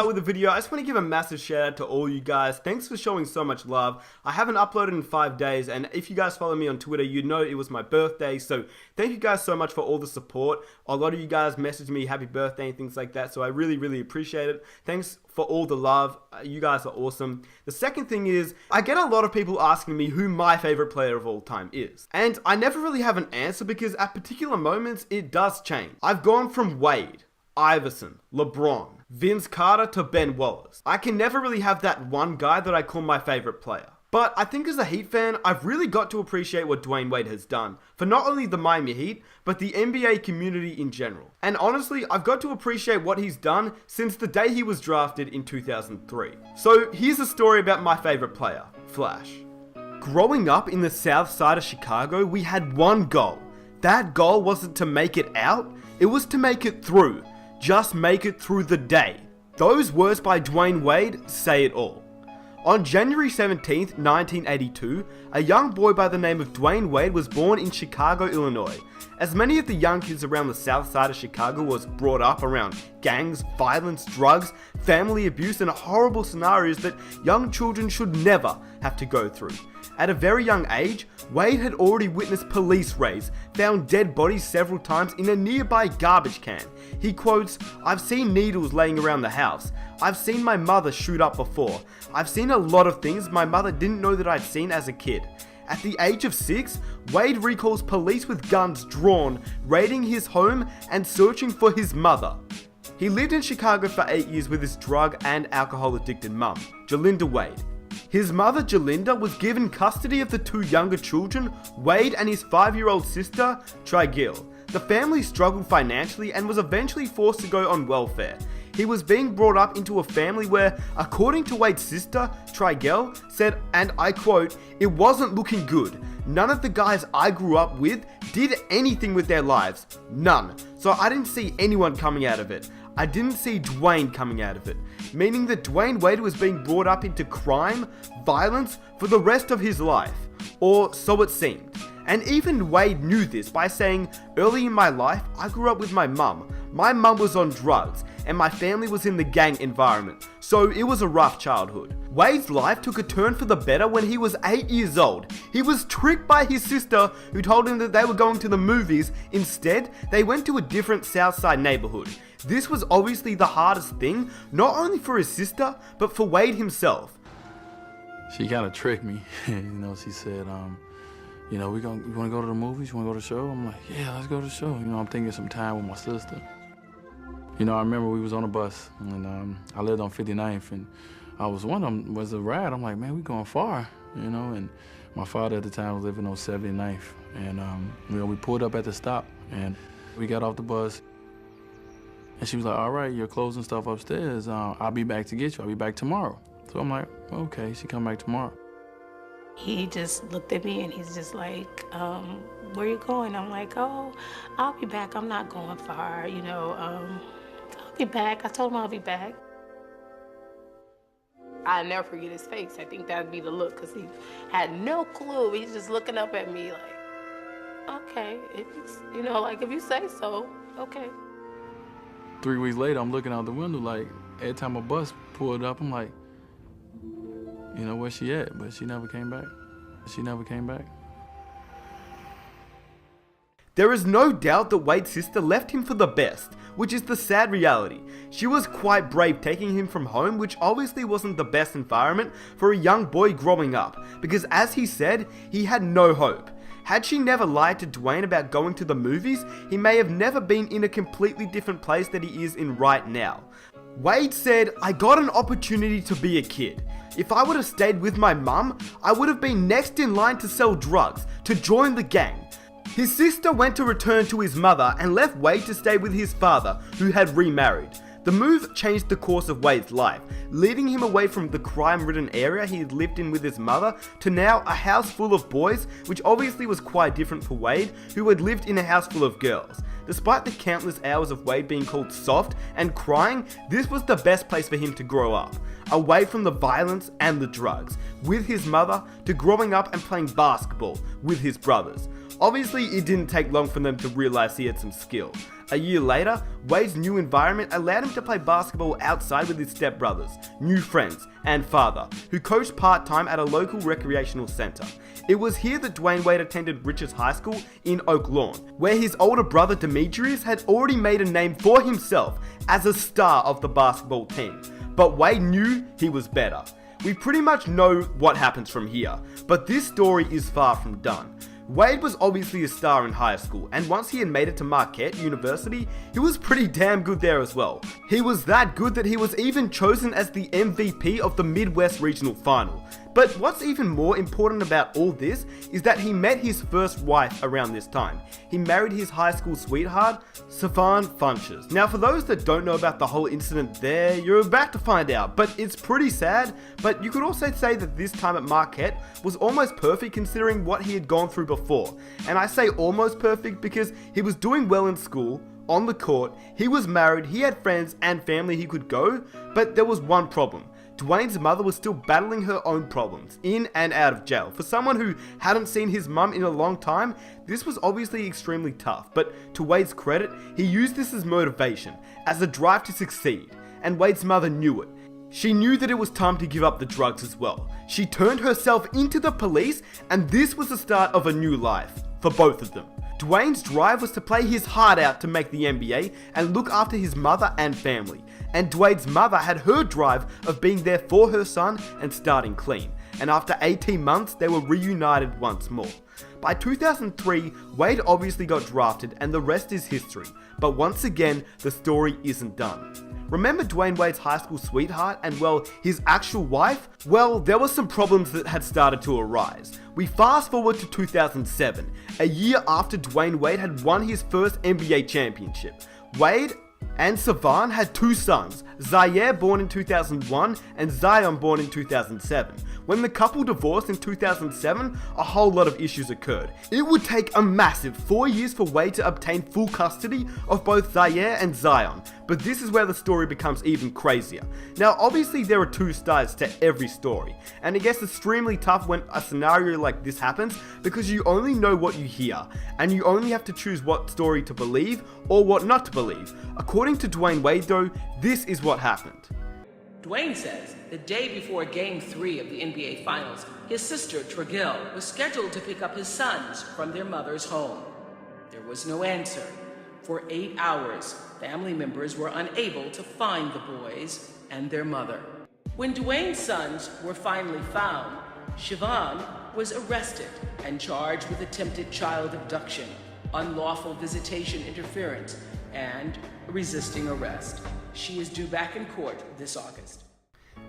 start with the video, I just want to give a massive shout out to all you guys. Thanks for showing so much love. I haven't uploaded in 5 days, and if you guys follow me on Twitter, you know it was my birthday, so thank you guys so much for all the support. A lot of you guys messaged me happy birthday and things like that, so I really appreciate it. Thanks for all the love. You guys are awesome. The second thing is, I get a lot of people asking me who my favorite player of all time is. And I never really have an answer because at particular moments, it does change. I've gone from Wade, Iverson, LeBron, Vince Carter to Ben Wallace. I can never really have that one guy that I call my favorite player. But I think as a Heat fan, I've really got to appreciate what Dwyane Wade has done for not only the Miami Heat, but the NBA community in general. And honestly, I've got to appreciate what he's done since the day he was drafted in 2003. So here's a story about my favorite player, Flash. Growing up in the south side of Chicago, we had one goal. That goal wasn't to make it out, it was to make it through. Just make it through the day. Those words by Dwyane Wade say it all. On January 17th, 1982, a young boy by the name of Dwyane Wade was born in Chicago, Illinois. As many of the young kids around the south side of Chicago was brought up around gangs, violence, drugs, family abuse, and horrible scenarios that young children should never have to go through. At a very young age, Wade had already witnessed police raids, found dead bodies several times in a nearby garbage can. He quotes, "I've seen needles laying around the house. I've seen my mother shoot up before. I've seen a lot of things my mother didn't know that I'd seen as a kid." At the age of 6, Wade recalls police with guns drawn, raiding his home and searching for his mother. He lived in Chicago for 8 years with his drug and alcohol addicted mum, Jalinda Wade. His mother, Jalinda, was given custody of the 2 younger children, Wade and his 5-year-old sister, Trigil. The family struggled financially and was eventually forced to go on welfare. He was being brought up into a family where, according to Wade's sister, Trigil, said, and I quote, "It wasn't looking good. None of the guys I grew up with did anything with their lives. None. So I didn't see anyone coming out of it. I didn't see Dwyane coming out of it." Meaning that Dwyane Wade was being brought up into crime, violence, for the rest of his life. Or so it seemed. And even Wade knew this by saying, "Early in my life, I grew up with my mum. My mum was on drugs, and my family was in the gang environment, so it was a rough childhood." Wade's life took a turn for the better when he was 8 years old. He was tricked by his sister, who told him that they were going to the movies. Instead, they went to a different Southside neighborhood. This was obviously the hardest thing, not only for his sister, but for Wade himself. She kind of tricked me. She said, we want to go to the movies? You want to go to the show? I'm like, yeah, let's go to the show. I'm thinking some time with my sister. I remember we was on a bus, and I lived on 59th, and I was wondering, was a ride? I'm like, man, we going far, and my father at the time was living on 79th, and we pulled up at the stop, and we got off the bus, and she was like, all right, you're closing stuff upstairs. I'll be back to get you. I'll be back tomorrow. So I'm like, okay, she come back tomorrow. He just looked at me and he's just like, where you going? I'm like, oh, I'll be back. I'm not going far, I'll be back. I told him I'll be back. I'll never forget his face. I think that'd be the look, because he had no clue. He's just looking up at me like, okay, if you say so, okay. 3 weeks later, I'm looking out the window like, every time a bus pulled up, I'm like, where's she at? But she never came back. There is no doubt that Wade's sister left him for the best, which is the sad reality. She was quite brave taking him from home, which obviously wasn't the best environment for a young boy growing up, because as he said, he had no hope. Had she never lied to Dwyane about going to the movies, he may have never been in a completely different place that he is in right now. Wade said, "I got an opportunity to be a kid. If I would have stayed with my mum, I would have been next in line to sell drugs, to join the gang." His sister went to return to his mother and left Wade to stay with his father, who had remarried. The move changed the course of Wade's life, leading him away from the crime-ridden area he had lived in with his mother to now a house full of boys, which obviously was quite different for Wade, who had lived in a house full of girls. Despite the countless hours of Wade being called soft and crying, this was the best place for him to grow up, away from the violence and the drugs, with his mother, to growing up and playing basketball with his brothers. Obviously, it didn't take long for them to realize he had some skill. A year later, Wade's new environment allowed him to play basketball outside with his stepbrothers, new friends, and father, who coached part-time at a local recreational center. It was here that Dwyane Wade attended Richards High School in Oak Lawn, where his older brother Demetrius had already made a name for himself as a star of the basketball team. But Wade knew he was better. We pretty much know what happens from here, but this story is far from done. Wade was obviously a star in high school, and once he had made it to Marquette University, he was pretty damn good there as well. He was that good that he was even chosen as the MVP of the Midwest Regional Final. But what's even more important about all this is that he met his first wife around this time. He married his high school sweetheart, Savon Funches. Now for those that don't know about the whole incident there, you're about to find out, but it's pretty sad. But you could also say that this time at Marquette was almost perfect considering what he had gone through before. And I say almost perfect because he was doing well in school, on the court, he was married, he had friends and family he could go, but there was one problem. Dwyane's mother was still battling her own problems, in and out of jail. For someone who hadn't seen his mum in a long time, this was obviously extremely tough, but to Wade's credit, he used this as motivation, as a drive to succeed, and Wade's mother knew it. She knew that it was time to give up the drugs as well. She turned herself into the police, and this was the start of a new life, for both of them. Dwyane's drive was to play his heart out to make the NBA and look after his mother and family. And Dwyane's mother had her drive of being there for her son and starting clean. And after 18 months, they were reunited once more. By 2003, Wade obviously got drafted and the rest is history. But once again, the story isn't done. Remember Dwyane Wade's high school sweetheart and, well, his actual wife? Well, there were some problems that had started to arise. We fast forward to 2007, a year after Dwyane Wade had won his first NBA championship. Wade and Savon had two sons, Zaire born in 2001 and Zion born in 2007. When the couple divorced in 2007, a whole lot of issues occurred. It would take a massive 4 years for Wade to obtain full custody of both Zaire and Zion, but this is where the story becomes even crazier. Now obviously there are two sides to every story, and it gets extremely tough when a scenario like this happens because you only know what you hear, and you only have to choose what story to believe or what not to believe. According to Dwyane Wade though, this is what happened. Dwyane says the day before Game 3 of the NBA Finals, his sister, Tragil, was scheduled to pick up his sons from their mother's home. There was no answer. For 8 hours, family members were unable to find the boys and their mother. When Dwyane's sons were finally found, Siobhan was arrested and charged with attempted child abduction, unlawful visitation interference, and resisting arrest. She is due back in court this August.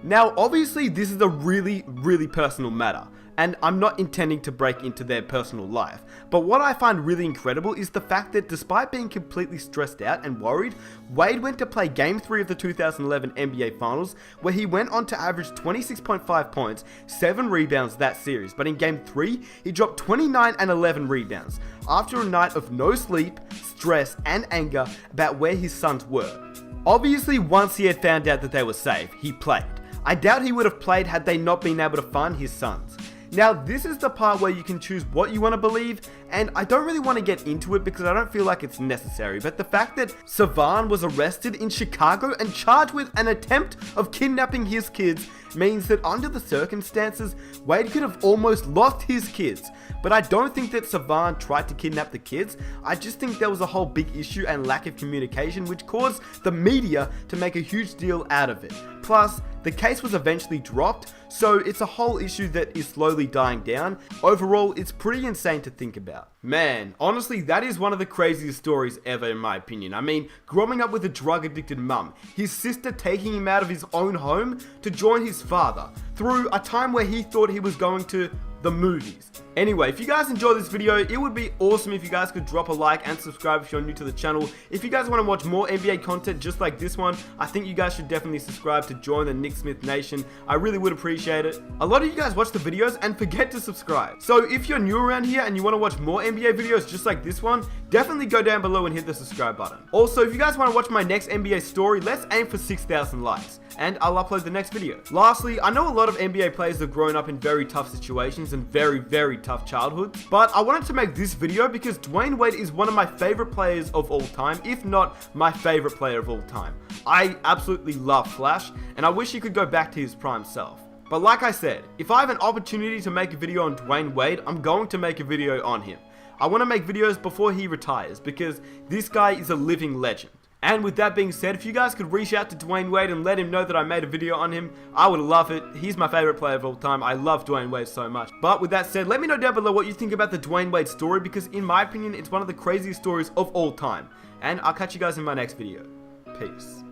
Now, obviously, this is a really personal matter, and I'm not intending to break into their personal life, but what I find really incredible is the fact that despite being completely stressed out and worried, Wade went to play Game 3 of the 2011 NBA Finals, where he went on to average 26.5 points, 7 rebounds that series, but in Game 3, he dropped 29 and 11 rebounds, after a night of no sleep, stress, and anger about where his sons were. Obviously, once he had found out that they were safe, he played. I doubt he would have played had they not been able to find his sons. Now, this is the part where you can choose what you want to believe, and I don't really want to get into it because I don't feel like it's necessary, but the fact that Savon was arrested in Chicago and charged with an attempt of kidnapping his kids means that under the circumstances, Wade could have almost lost his kids. But I don't think that Savon tried to kidnap the kids. I just think there was a whole big issue and lack of communication which caused the media to make a huge deal out of it. Plus, the case was eventually dropped, so it's a whole issue that is slowly dying down. Overall, it's pretty insane to think about. Man, honestly, that is one of the craziest stories ever in my opinion. I mean, growing up with a drug-addicted mum, his sister taking him out of his own home to join his father, through a time where he thought he was going to the movies. Anyway, if you guys enjoyed this video, it would be awesome if you guys could drop a like and subscribe if you're new to the channel. If you guys want to watch more NBA content just like this one, I think you guys should definitely subscribe to join the Nick Smith Nation. I really would appreciate it. A lot of you guys watch the videos and forget to subscribe. So if you're new around here and you want to watch more NBA videos just like this one, definitely go down below and hit the subscribe button. Also, if you guys want to watch my next NBA story, let's aim for 6,000 likes. and I'll upload the next video. Lastly, I know a lot of NBA players have grown up in very tough situations and very tough childhoods, but I wanted to make this video because Dwyane Wade is one of my favorite players of all time, if not my favorite player of all time. I absolutely love Flash, and I wish he could go back to his prime self. But like I said, if I have an opportunity to make a video on Dwyane Wade, I'm going to make a video on him. I want to make videos before he retires because this guy is a living legend. And with that being said, if you guys could reach out to Dwyane Wade and let him know that I made a video on him, I would love it. He's my favorite player of all time. I love Dwyane Wade so much. But with that said, let me know down below what you think about the Dwyane Wade story because in my opinion, it's one of the craziest stories of all time. And I'll catch you guys in my next video. Peace.